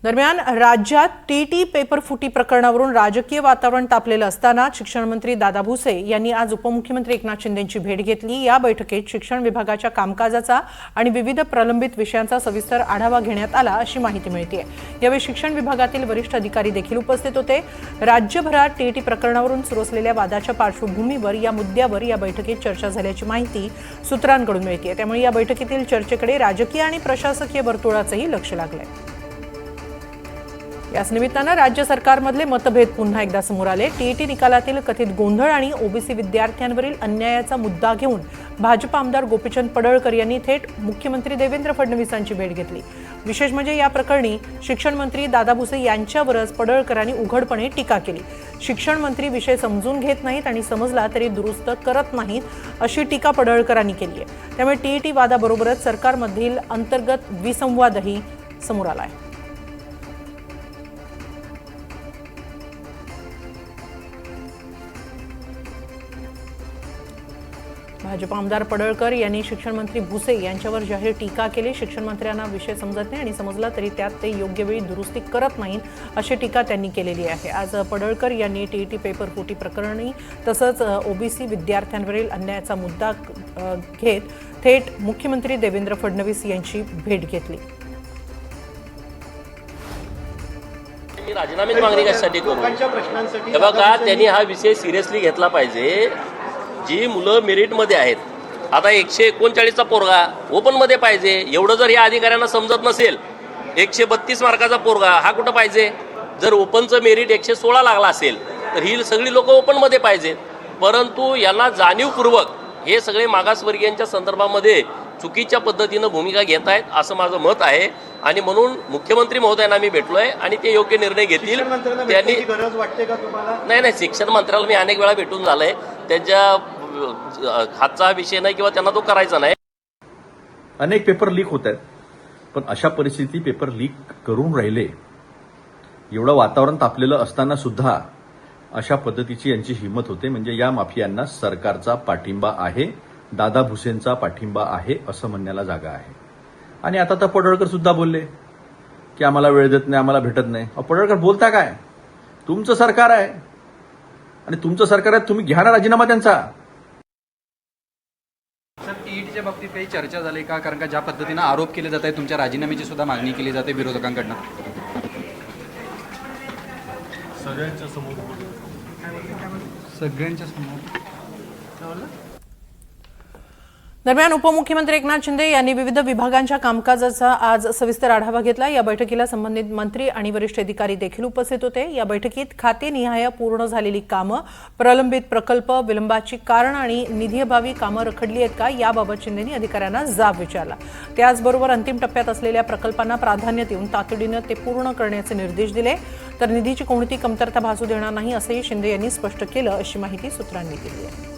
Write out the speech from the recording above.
दरम्यान राज्यात TT paper फुटी प्रकरणावरून राजकीय वातावरण तापलेलं असताना शिक्षण मंत्री दादा भुसे यांनी आज उपमुख्यमंत्री एकनाथ शिंदेंची भेट घेतली। या बैठकीत शिक्षण विभागाच्या कामकाजाचा आणि विविध प्रलंबित विषयांचा सविस्तर आढावा घेण्यात आला अशी माहिती मिळते। यावेळी शिक्षण विभागातील वरिष्ठ अधिकारी देखील उपस्थित होते। राज्यभरात टीटी प्रकरणावरून सुरू असलेल्या वादाच्या पार्श्वभूमीवर या मुद्द्यावर या बैठकीत चर्चा झाल्याची माहिती सूत्रांकडून मिळते। त्यामुळे या बैठकीतील चर्चेकडे राजकीय आणि प्रशासकीय वर्तुळाचंही लक्ष लागलंय। याच निमित्तानं राज्य सरकारमधले मतभेद पुन्हा एकदा समोर आले। टीईटी निकालातील कथित गोंधळ आणि ओबीसी विद्यार्थ्यांवरील अन्यायाचा मुद्दा घेऊन भाजप आमदार गोपीचंद पडळकर यांनी थेट मुख्यमंत्री देवेंद्र फडणवीसांची भेट घेतली। विशेष म्हणजे या प्रकरणी शिक्षण मंत्री दादा भुसे यांच्यावरच पडळकरांनी उघडपणे टीका केली। शिक्षण मंत्री विषय समजून घेत नाहीत आणि समजला तरी दुरुस्त करत नाहीत अशी टीका पडळकरांनी केली आहे। त्यामुळे टीईटी वादाबरोबरच सरकारमधील अंतर्गत विसंवादही समोर आला आहे। भाजप आमदार पडळकर यांनी शिक्षण मंत्री भुसे यांच्यावर जाहीर टीका केली। शिक्षण मंत्र्यांना विषय समजत नाही आणि समजला तरी त्यात ते योग्य वेळी दुरुस्ती करत नाहीत अशी टीका त्यांनी केलेली आहे। आज पडळकर यांनी टीईटी पेपर फुटी प्रकरणी तसंच ओबीसी विद्यार्थ्यांवरील अन्यायाचा मुद्दा घेत थेट मुख्यमंत्री देवेंद्र फडणवीस यांची भेट घेतली। राजीनाम्याची मागणी कशासाठी करू? हे बघा, त्यांनी हा विषय सिरियसली घेतला पाहिजे। जी मुलं मेरिटमध्ये आहेत, आता 139चा पोरगा ओपनमध्ये पाहिजे, एवढं जर या अधिकाऱ्यांना समजत नसेल, 132 मार्काचा पोरगा हा कुठं पाहिजे? जर ओपनचं मेरिट 116 लागला असेल तर ही सगळी लोक ओपनमध्ये पाहिजेत। परंतु यांना जाणीवपूर्वक हे सगळे मागासवर्गीयांच्या संदर्भामध्ये चुकीच्या पद्धतीनं भूमिका घेत आहेत असं माझं मत आहे। आणि म्हणून मुख्यमंत्री महोदयांना मी भेटलोय आणि ते योग्य निर्णय घेतील। त्यांनी गरज वाटते का तुम्हाला? नाही, शिक्षण मंत्र्याला मी अनेक वेळा भेटून झालंय। त्यांच्या हातचा विषय नाही किंवा त्यांना तो करायचा नाही। अनेक पेपर लीक होत आहेत, पण अशा परिस्थिती पेपर लीक करून राहिले, एवढं वातावरण तापलेलं असताना सुद्धा अशा पद्धतीची यांची हिंमत होते, म्हणजे या माफियांना सरकारचा पाठिंबा आहे, दादा भुसेंचा पाठिंबा आहे असं म्हणण्याला जागा आहे। आणि आता तर पडळकर सुद्धा बोलले की आम्हाला वेळ देत नाही, आम्हाला भेटत नाही। पडळकर बोलता काय? तुमचं सरकार आहे आणि तुमचं सरकार आहे, तुम्ही घ्या ना राजीनामा त्यांचा। सर, टीईटीच्या बाबतीत काही चर्चा झाली का? कारण का ज्या पद्धतीनं आरोप केले जात आहे, तुमच्या राजीनाम्याची सुद्धा मागणी केली जाते विरोधकांकडनं। सगळ्यांच्या समोर दरम्यान उपमुख्यमंत्री एकनाथ शिंदे यांनी विविध विभागांच्या कामकाजाचा आज सविस्तर आढावा घेतला। या बैठकीला संबंधित मंत्री आणि वरिष्ठ अधिकारी देखील उपस्थित होते। या बैठकीत खातेनिहाय पूर्ण झालेली कामं, प्रलंबित प्रकल्प, विलंबाची कारण आणि निधीअभावी कामं रखडली आहेत का याबाबत शिंदेंनी अधिकाऱ्यांना जाब विचारला। त्याचबरोबर अंतिम टप्प्यात असलेल्या प्रकल्पांना प्राधान्य देऊन तातडीनं ते पूर्ण करण्याचे निर्देश दिले, तर निधीची कोणती कमतरता भासू देणार नाही असंही शिंदे यांनी स्पष्ट केलं अशी माहिती सूत्रांनी दिली आहे।